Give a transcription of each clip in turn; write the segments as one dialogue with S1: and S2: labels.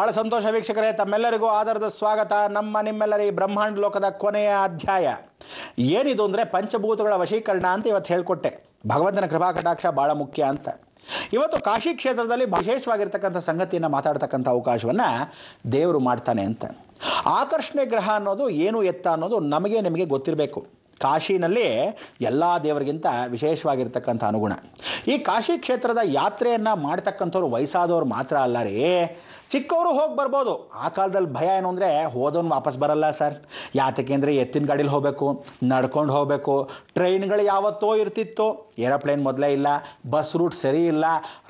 S1: ಬಹಳ ಸಂತೋಷ ವೀಕ್ಷಕರೇ, ತಮ್ಮೆಲ್ಲರಿಗೂ ಆಧಾರದ ಸ್ವಾಗತ. ನಿಮ್ಮೆಲ್ಲರ ಈ ಬ್ರಹ್ಮಾಂಡ ಲೋಕದ ಕೊನೆಯ ಅಧ್ಯಾಯ ಏನಿದು ಅಂದರೆ ಪಂಚಭೂತಗಳ ವಶೀಕರಣ ಅಂತ ಇವತ್ತು ಹೇಳ್ಕೊಟ್ಟೆ. ಭಗವಂತನ ಕೃಪಾ ಕಟಾಕ್ಷ ಬಹಳ ಮುಖ್ಯ ಅಂತ. ಇವತ್ತು ಕಾಶಿ ಕ್ಷೇತ್ರದಲ್ಲಿ ವಿಶೇಷವಾಗಿರ್ತಕ್ಕಂಥ ಸಂಗತಿಯನ್ನು ಮಾತಾಡ್ತಕ್ಕಂಥ ಅವಕಾಶವನ್ನು ದೇವರು ಮಾಡ್ತಾನೆ ಅಂತ. ಆಕರ್ಷಣೆ ಗ್ರಹ ಅನ್ನೋದು ಏನು ಎತ್ತ ಅನ್ನೋದು ನಿಮಗೆ ಗೊತ್ತಿರಬೇಕು. ಕಾಶಿನಲ್ಲಿ ಎಲ್ಲ ದೇವರಿಗಿಂತ ವಿಶೇಷವಾಗಿರ್ತಕ್ಕಂಥ ಅನುಗುಣ. ಈ ಕಾಶಿ ಕ್ಷೇತ್ರದ ಯಾತ್ರೆಯನ್ನು ಮಾಡ್ತಕ್ಕಂಥವ್ರು ವಯಸ್ಸಾದವ್ರು ಮಾತ್ರ ಅಲ್ಲ ರೀ, ಚಿಕ್ಕವರು ಹೋಗಿ ಬರ್ಬೋದು. ಆ ಕಾಲದಲ್ಲಿ ಭಯ ಏನು ಅಂದರೆ ಹೋದವನು ವಾಪಸ್ ಬರಲ್ಲ ಸರ್. ಯಾತಕ್ಕೆ ಅಂದರೆ ಎತ್ತಿನ ಗಾಡೀಲಿ ಹೋಗಬೇಕು, ನಡ್ಕೊಂಡು ಹೋಗಬೇಕು. ಟ್ರೈನ್ಗಳು ಯಾವತ್ತೋ ಇರ್ತಿತ್ತು, ಏರೋಪ್ಲೇನ್ ಮೊದಲೇ ಇಲ್ಲ, ಬಸ್ ರೂಟ್ ಸರಿ ಇಲ್ಲ,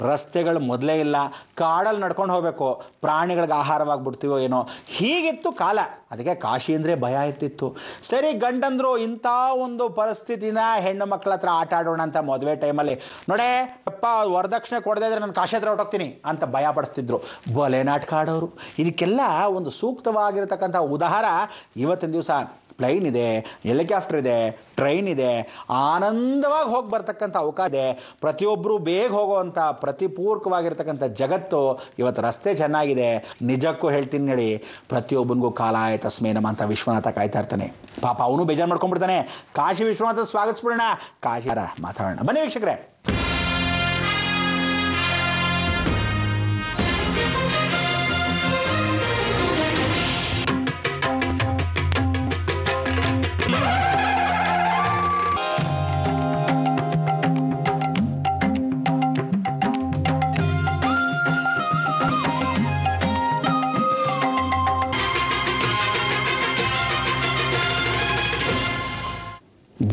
S1: ರಸ್ತೆಗಳು ಮೊದಲೇ ಇಲ್ಲ, ಕಾಡಲ್ಲಿ ನಡ್ಕೊಂಡು ಹೋಗಬೇಕು, ಪ್ರಾಣಿಗಳಿಗೆ ಆಹಾರವಾಗಿಬಿಡ್ತೀವೋ ಏನೋ, ಹೀಗಿತ್ತು ಕಾಲ. ಅದಕ್ಕೆ ಕಾಶಿ ಅಂದರೆ ಭಯ ಇರ್ತಿತ್ತು. ಸರಿ, ಗಂಡಂದ್ರು ಇಂಥ ಒಂದು ಪರಿಸ್ಥಿತಿನ ಹೆಣ್ಣು ಮಕ್ಕಳ ಹತ್ರ ಆಟ ಆಡೋಣ ಅಂತ ಮದುವೆ ಟೈಮಲ್ಲಿ ನೋಡೇ ಅಪ್ಪ ವರದಕ್ಷಿಣೆ ಕೊಡದೇ ಇದ್ರೆ ನಾನು ಕಾಶಿ ಹತ್ರ ಹೊರಟೋಗ್ತೀನಿ ಅಂತ ಭಯ ಪಡಿಸ್ತಿದ್ರು. ಬಲೆ ನಾಟಕ ಆಡೋರು. ಇದಕ್ಕೆಲ್ಲ ಒಂದು ಸೂಕ್ತವಾಗಿರತಕ್ಕಂಥ ಉದಾಹರಣೆ ಇವತ್ತಿನ ದಿವಸ ಪ್ಲೈನ್ ಇದೆ, ಹೆಲಿಕಾಪ್ಟರ್ ಇದೆ, ಟ್ರೈನ್ ಇದೆ, ಆನಂದವಾಗಿ ಹೋಗಿ ಬರ್ತಕ್ಕಂಥ ಅವಕಾಶ ಇದೆ. ಪ್ರತಿಯೊಬ್ಬರು ಬೇಗ ಹೋಗುವಂಥ ಪ್ರತಿಪೂರ್ವಕವಾಗಿರ್ತಕ್ಕಂಥ ಜಗತ್ತು ಇವತ್ತು. ರಸ್ತೆ ಚೆನ್ನಾಗಿದೆ. ನಿಜಕ್ಕೂ ಹೇಳ್ತೀನಿ ನೋಡಿ, ಪ್ರತಿಯೊಬ್ಬನಿಗೂ ಕಾಲ ತಸ್ಮೇ ನಮಃ ಅಂತ ವಿಶ್ವನಾಥ ಕಾಯ್ತಾ ಇರ್ತಾನೆ. ಪಾಪ ಅವನು ಬೇಜಾರು ಮಾಡ್ಕೊಂಡ್ಬಿಡ್ತಾನೆ. ಕಾಶಿ ವಿಶ್ವನಾಥ ಸ್ವಾಗತಿಸ್ಬಿಡೋಣ, ಕಾಶಿ ಮಾತಾಡೋಣ. ಬನ್ನಿ ವೀಕ್ಷಕರೇ.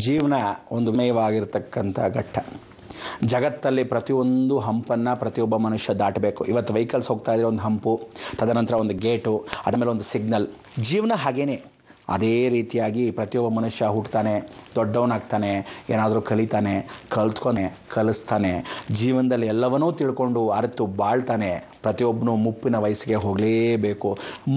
S1: ಜೀವನ ಒಂದು ಮೇವಾಗಿರ್ತಕ್ಕಂಥ ಘಟ್ಟ. ಜಗತ್ತಲ್ಲಿ ಪ್ರತಿಯೊಂದು ಹಂಪನ್ನು ಪ್ರತಿಯೊಬ್ಬ ಮನುಷ್ಯ ದಾಟಬೇಕು. ಇವತ್ತು ವೆಹಿಕಲ್ಸ್ ಹೋಗ್ತಾ ಇದ್ರೆ ಒಂದು ಹಂಪು, ತದನಂತರ ಒಂದು ಗೇಟು, ಆದಮೇಲೆ ಒಂದು ಸಿಗ್ನಲ್. ಜೀವನ ಹಾಗೇನೆ. ಅದೇ ರೀತಿಯಾಗಿ ಪ್ರತಿಯೊಬ್ಬ ಮನುಷ್ಯ ಹುಟ್ಟುತ್ತಾನೆ, ದೊಡ್ಡವನಾಗ್ತಾನೆ, ಏನಾದರೂ ಕಲಿತಾನೆ, ಕಲಿಸ್ತಾನೆ. ಜೀವನದಲ್ಲಿ ಎಲ್ಲವನ್ನೂ ತಿಳ್ಕೊಂಡು ಅರಿತು ಬಾಳ್ತಾನೆ. ಪ್ರತಿಯೊಬ್ಬನು ಮುಪ್ಪಿನ ವಯಸ್ಸಿಗೆ ಹೋಗಲೇಬೇಕು.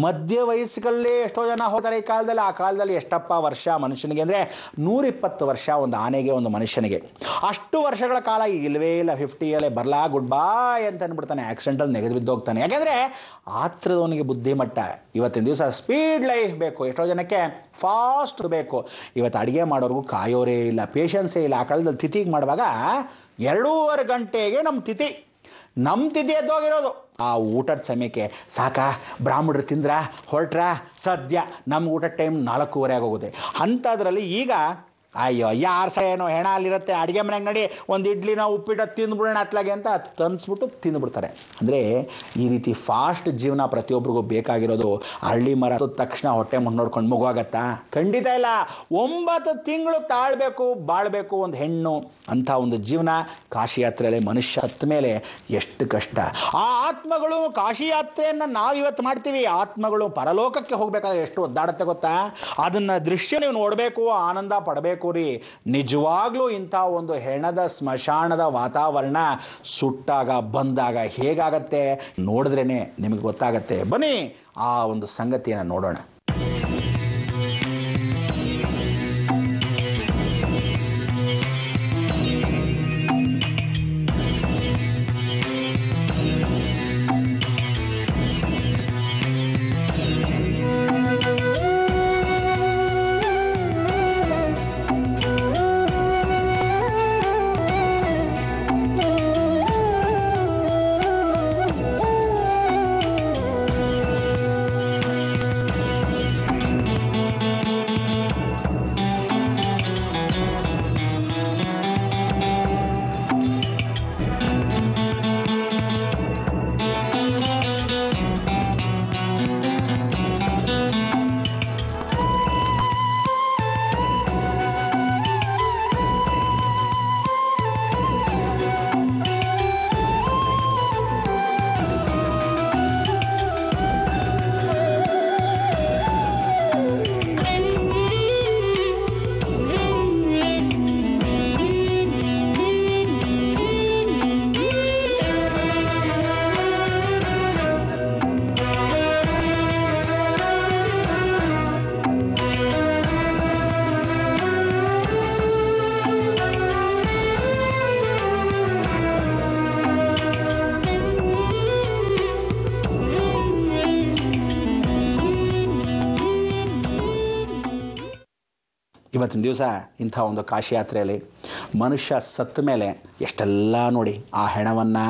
S1: ಮಧ್ಯ ವಯಸ್ಸುಗಳಲ್ಲೇ ಎಷ್ಟೋ ಜನ ಹೋಗ್ತಾರೆ ಈ ಕಾಲದಲ್ಲಿ. ಆ ಕಾಲದಲ್ಲಿ ಎಷ್ಟಪ್ಪ ವರ್ಷ ಮನುಷ್ಯನಿಗೆ ಅಂದರೆ 120 ವರ್ಷ ಒಂದು ಆನೆಗೆ, ಒಂದು ಮನುಷ್ಯನಿಗೆ. ಅಷ್ಟು ವರ್ಷಗಳ ಕಾಲ ಇಲ್ಲವೇ ಇಲ್ಲ. 50 ಬರಲಾ ಗುಡ್ ಬಾಯ್ ಅಂತ ಅಂದ್ಬಿಡ್ತಾನೆ. ಆಕ್ಸಿಡೆಂಟಲ್ಲಿ ನೆಗೆದು ಬಿದ್ದೋಗ್ತಾನೆ. ಯಾಕೆಂದರೆ ಆತ್ರದವನಿಗೆ ಬುದ್ಧಿಮಟ್ಟ. ಇವತ್ತಿನ ದಿವಸ ಸ್ಪೀಡ್ ಲೈಫ್ ಬೇಕು, ಎಷ್ಟೋ ಜನಕ್ಕೆ ಫಾಸ್ಟ್ ಬೇಕು. ಇವತ್ತು ಅಡುಗೆ ಮಾಡೋರ್ಗೂ ಕಾಯೋರೇ ಇಲ್ಲ, ಪೇಷನ್ಸೇ ಇಲ್ಲ. ಆ ಕಾಲದಲ್ಲಿ ತಿಥಿಗೆ ಮಾಡುವಾಗ 2.5 ಗಂಟೆಗೆ ನಮ್ಮ ತಿಥಿ ಎದ್ದೋಗಿರೋದು. ಆ ಊಟದ ಸಮಯಕ್ಕೆ ಸಾಕಾ, ಬ್ರಾಹ್ಮಣರು ತಿಂದ್ರ ಹೊರಟ್ರ, ಸದ್ಯ ನಮ್ಮ ಊಟದ ಟೈಮ್ 4:15 ಆಗೋಗುತ್ತೆ. ಅಂಥದ್ರಲ್ಲಿ ಈಗ ಅಯ್ಯೋ ಯಾರು ಸಹ ಏನೋ ಹೆಣ ಅಲ್ಲಿರುತ್ತೆ, ಅಡುಗೆ ಮನೆಗೆ ನಡಿ ಒಂದು ಇಡ್ಲಿನ ಉಪ್ಪಿಟ್ಟು ತಿಂದ್ಬಿಡೋಣ ಅತ್ಲಾಗೆ ಅಂತ ತಂದ್ಬಿಟ್ಟು ತಿಂದ್ಬಿಡ್ತಾರೆ. ಅಂದರೆ ಈ ರೀತಿ ಫಾಸ್ಟ್ ಜೀವನ ಪ್ರತಿಯೊಬ್ಬರಿಗೂ ಬೇಕಾಗಿರೋದು. ಹಳ್ಳಿ ಮರ ತಕ್ಷಣ ಹೊಟ್ಟೆ ನೋಡ್ಕೊಂಡು ಮಗುವಾಗತ್ತಾ? ಖಂಡಿತ ಇಲ್ಲ. 9 ತಿಂಗಳು ತಾಳ್ಬೇಕು, ಬಾಳ್ಬೇಕು ಒಂದು ಹೆಣ್ಣು. ಅಂಥ ಒಂದು ಜೀವನ ಕಾಶಿ ಯಾತ್ರೆಯಲ್ಲಿ ಮನುಷ್ಯ ಹತ್ತ ಮೇಲೆ ಎಷ್ಟು ಕಷ್ಟ. ಆ ಆತ್ಮಗಳು ಕಾಶಿ ಯಾತ್ರೆಯನ್ನು ನಾವಿವತ್ತು ಮಾಡ್ತೀವಿ. ಆತ್ಮಗಳು ಪರಲೋಕಕ್ಕೆ ಹೋಗ್ಬೇಕಾದ್ರೆ ಎಷ್ಟು ಒದ್ದಾಡುತ್ತೆ ಗೊತ್ತಾ? ಅದನ್ನ ದೃಶ್ಯ ನೀವು ನೋಡಬೇಕು, ಆನಂದ ಪಡಬೇಕು ರೀ. ನಿಜವಾಗ್ಲೂ ಇಂಥ ಒಂದು ಹೆಣದ ಸ್ಮಶಾನದ ವಾತಾವರಣ ಸುಟ್ಟಾಗ ಬಂದಾಗ ಹೇಗಾಗತ್ತೆ ನೋಡಿದ್ರೇನೆ ನಿಮಗೆ ಗೊತ್ತಾಗತ್ತೆ. ಬನ್ನಿ ಆ ಒಂದು ಸಂಗತಿಯನ್ನು ನೋಡೋಣ. ಇವತ್ತಿನ ದಿವಸ ಇಂಥ ಒಂದು ಕಾಶಿ ಯಾತ್ರೆಯಲ್ಲಿ ಮನುಷ್ಯ ಸತ್ತ ಮೇಲೆ ಎಷ್ಟೆಲ್ಲ ನೋಡಿ ಆ ಹೆಣವನ್ನು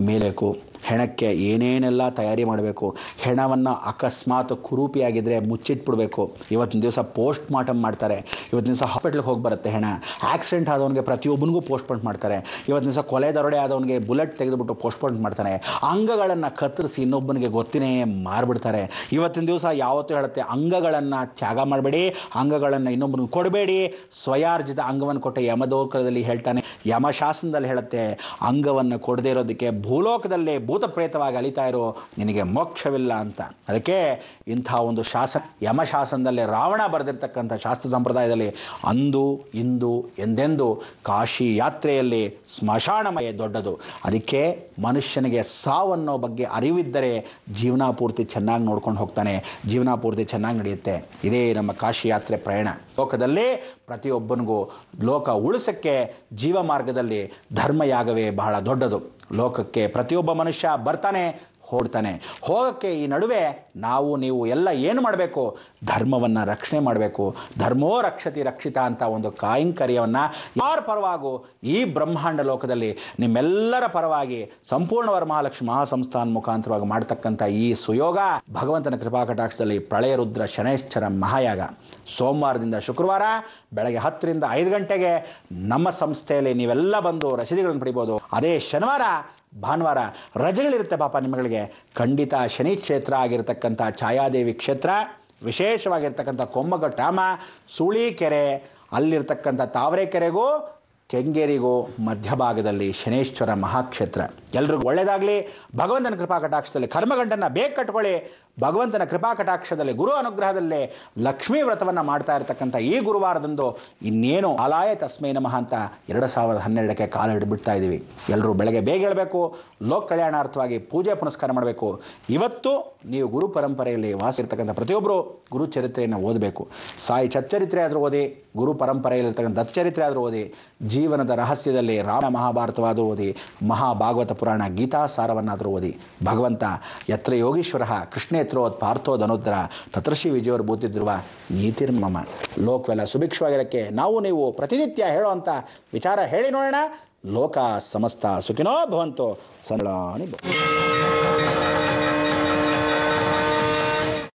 S1: ಮೇಲೇಕು, ಹೆಣಕ್ಕೆ ಏನೇನೆಲ್ಲ ತಯಾರಿ ಮಾಡಬೇಕು, ಹೆಣವನ್ನು ಅಕಸ್ಮಾತ್ ಕುರೂಪಿಯಾಗಿದ್ದರೆ ಮುಚ್ಚಿಟ್ಬಿಡ್ಬೇಕು. ಇವತ್ತಿನ ದಿವಸ ಪೋಸ್ಟ್ ಮಾರ್ಟಮ್ ಮಾಡ್ತಾರೆ. ಇವತ್ತಿನ ದಿವಸ ಹಾಸ್ಪಿಟ್ಲಿಗೆ ಹೋಗಿ ಬರುತ್ತೆ ಹೆಣ. ಆಕ್ಸಿಡೆಂಟ್ ಆದವನಿಗೆ ಪ್ರತಿಯೊಬ್ಬನಿಗೂ ಪೋಸ್ಟ್ಮಾರ್ಟಮ್ ಮಾಡ್ತಾರೆ. ಇವತ್ತಿನ ದಿವಸ ಕೊಲೆ ದರೋಡೆ ಆದವನಿಗೆ ಬುಲೆಟ್ ತೆಗೆದುಬಿಟ್ಟು ಪೋಸ್ಟ್ಮಾರ್ಟಮ್ ಮಾಡ್ತಾರೆ. ಅಂಗಗಳನ್ನು ಕತ್ತರಿಸಿ ಇನ್ನೊಬ್ಬನಿಗೆ ಗೊತ್ತಿನೇ ಮಾರ್ಬಿಡ್ತಾರೆ. ಇವತ್ತಿನ ದಿವಸ ಯಾವತ್ತೂ ಹೇಳುತ್ತೆ, ಅಂಗಗಳನ್ನು ತ್ಯಾಗ ಮಾಡಬೇಡಿ, ಅಂಗಗಳನ್ನು ಇನ್ನೊಬ್ಬನಿಗೆ ಕೊಡಬೇಡಿ. ಸ್ವಯಾರ್ಜಿತ ಅಂಗವನ್ನು ಕೊಟ್ಟ ಯಮಲೋಕದಲ್ಲಿ ಹೇಳ್ತಾನೆ, ಯಮಶಾಸನದಲ್ಲಿ ಹೇಳುತ್ತೆ, ಅಂಗವನ್ನು ಕೊಡದೇ ಇರೋದಕ್ಕೆ ಭೂಲೋಕದಲ್ಲಿ ಭೂತ ಪ್ರೇತವಾಗಿ ಅಲಿತಾ ಇರೋ ನಿನಗೆ ಮೋಕ್ಷವಿಲ್ಲ ಅಂತ. ಅದಕ್ಕೆ ಇಂಥ ಒಂದು ಶಾಸನ, ಯಮಶಾಸನದಲ್ಲಿ ರಾವಣ ಬರೆದಿರ್ತಕ್ಕಂಥ ಶಾಸ್ತ್ರ ಸಂಪ್ರದಾಯದಲ್ಲಿ ಅಂದು ಇಂದು ಎಂದೆಂದು ಕಾಶಿ ಯಾತ್ರೆಯಲ್ಲಿ ಸ್ಮಶಾನಮಯ ದೊಡ್ಡದು. ಅದಕ್ಕೆ ಮನುಷ್ಯನಿಗೆ ಸಾವನ್ನೋ ಬಗ್ಗೆ ಅರಿವಿದ್ದರೆ ಜೀವನ ಪೂರ್ತಿ ಚೆನ್ನಾಗಿ ನೋಡ್ಕೊಂಡು ಹೋಗ್ತಾನೆ, ಜೀವನ ಪೂರ್ತಿ ಚೆನ್ನಾಗಿ ನಡೆಯುತ್ತೆ. ಇದೇ ನಮ್ಮ ಕಾಶಿ ಯಾತ್ರೆ ಪ್ರಯಾಣ. ಲೋಕದಲ್ಲಿ ಪ್ರತಿಯೊಬ್ಬನಿಗೂ ಲೋಕ ಉಳಿಸಕ್ಕೆ ಜೀವ ಮಾರ್ಗದಲ್ಲಿ ಧರ್ಮಯಾಗವೇ ಬಹಳ ದೊಡ್ಡದು. ಲೋಕಕ್ಕೆ ಪ್ರತಿಯೊಬ್ಬ ಮನುಷ್ಯ ಬರ್ತಾನೆ, ಹೊರಡ್ತಾನೆ. ಹೋಗಕ್ಕೆ ಈ ನಡುವೆ ನಾವು ನೀವು ಎಲ್ಲ ಏನು ಮಾಡಬೇಕು? ಧರ್ಮವನ್ನು ರಕ್ಷಣೆ ಮಾಡಬೇಕು. ಧರ್ಮೋ ರಕ್ಷತಿ ರಕ್ಷಿತ ಅಂತ ಒಂದು ಕಾಯಂಕರ್ಯವನ್ನು ಯಾರ ಪರವಾಗೂ ಈ ಬ್ರಹ್ಮಾಂಡ ಲೋಕದಲ್ಲಿ ನಿಮ್ಮೆಲ್ಲರ ಪರವಾಗಿ ಸಂಪೂರ್ಣ ವರಮಹಾಲಕ್ಷ್ಮಿ ಮಹಾಸಂಸ್ಥಾನ ಮುಖಾಂತರವಾಗಿ ಮಾಡ್ತಕ್ಕಂಥ ಈ ಸುಯೋಗ ಭಗವಂತನ ಕೃಪಾಕಟಾಕ್ಷದಲ್ಲಿ ಪ್ರಳಯ ರುದ್ರ ಶನೈಶ್ಚರ ಮಹಾಯಾಗ ಸೋಮವಾರದಿಂದ ಶುಕ್ರವಾರ ಬೆಳಗ್ಗೆ 10ರಿಂದ 5 ಗಂಟೆಗೆ ನಮ್ಮ ಸಂಸ್ಥೆಯಲ್ಲಿ ನೀವೆಲ್ಲ ಬಂದು ರಸೀದಿಗಳನ್ನು ಪಡಿಬೋದು. ಅದೇ ಶನಿವಾರ ಭಾನುವಾರ ರಜೆಗಳಿರುತ್ತೆ ಪಾಪ ನಿಮ್ಮಗಳಿಗೆ. ಖಂಡಿತ ಶನಿ ಕ್ಷೇತ್ರ ಆಗಿರತಕ್ಕಂಥ ಛಾಯಾದೇವಿ ಕ್ಷೇತ್ರ, ವಿಶೇಷವಾಗಿರ್ತಕ್ಕಂಥ ಕೊಮ್ಮಘಟ್ಟಾಮ, ಸೂಳಿಕೆರೆ, ಅಲ್ಲಿರ್ತಕ್ಕಂಥ ತಾವರೆಕೆರೆಗೂ ಕೆಂಗೇರಿಗೂ ಮಧ್ಯಭಾಗದಲ್ಲಿ ಶನೇಶ್ವರ ಮಹಾಕ್ಷೇತ್ರ. ಎಲ್ರಿಗೂ ಒಳ್ಳೆಯದಾಗಲಿ. ಭಗವಂತನ ಕೃಪಾ ಕಟಾಕ್ಷದಲ್ಲಿ ಕರ್ಮಗಂಟನ್ನು ಬೇಗ ಕಟ್ಕೊಳ್ಳಿ. ಭಗವಂತನ ಕೃಪಾ ಕಟಾಕ್ಷದಲ್ಲಿ ಗುರು ಅನುಗ್ರಹದಲ್ಲೇ ಲಕ್ಷ್ಮೀ ವ್ರತವನ್ನು ಮಾಡ್ತಾ ಇರತಕ್ಕಂಥ ಈ ಗುರುವಾರದಂದು ಇನ್ನೇನು ಆಲಾಯ ತಸ್ಮೈ ನಮಃ ಅಂತ 2012ಕ್ಕೆ ಕಾಲ ಹಿಡಿಬಿಡ್ತಾ ಇದ್ದೀವಿ. ಎಲ್ಲರೂ ಬೆಳಗ್ಗೆ ಬೇಗ ಹೇಳಬೇಕು. ಲೋಕ ಕಲ್ಯಾಣಾರ್ಥವಾಗಿ ಪೂಜೆ ಪುನಸ್ಕಾರ ಮಾಡಬೇಕು. ಇವತ್ತು ನೀವು ಗುರು ಪರಂಪರೆಯಲ್ಲಿ ವಾಸಿರ್ತಕ್ಕಂಥ ಪ್ರತಿಯೊಬ್ಬರು ಗುರು ಚರಿತ್ರೆಯನ್ನು ಓದಬೇಕು. ಸಾಯಿ ಚಚ್ಚರಿತ್ರೆ ಆದರೂ ಓದಿ, ಗುರು ಪರಂಪರೆಯಲ್ಲಿರ್ತಕ್ಕಂಥ ದತ್ತಚರಿತ್ರೆ ಆದರೂ ಓದಿ, ಜೀವನದ ರಹಸ್ಯದಲ್ಲಿ ರಾಮ ಮಹಾಭಾರತವಾದರೂ ಓದಿ, ಮಹಾಭಾಗವತ ಪುರಾಣ ಗೀತಾ ಸಾರವನ್ನಾದರೂ ಓದಿ. ಭಗವಂತ ಯತ್ರ ಯೋಗೀಶ್ವರ ಕೃಷ್ಣೇತ್ರೋತ್ ಪಾರ್ಥೋಧನುದ್ರ ತತ್ರಶಿ ವಿಜಯೋರ್ ಭೂತಿಧ್ರುವ ನೀತಿರ್ಮಮ. ಲೋಕವೆಲ್ಲ ಸುಭಿಕ್ಷವಾಗಿರಕ್ಕೆ ನಾವು ನೀವು ಪ್ರತಿನಿತ್ಯ ಹೇಳುವಂಥ ವಿಚಾರ ಹೇಳಿ ನೋಡೋಣ. ಲೋಕ ಸಮಸ್ತ ಸುಖಿನೋ ಭವಂತೋ. ಸಂಗಳಾನಿ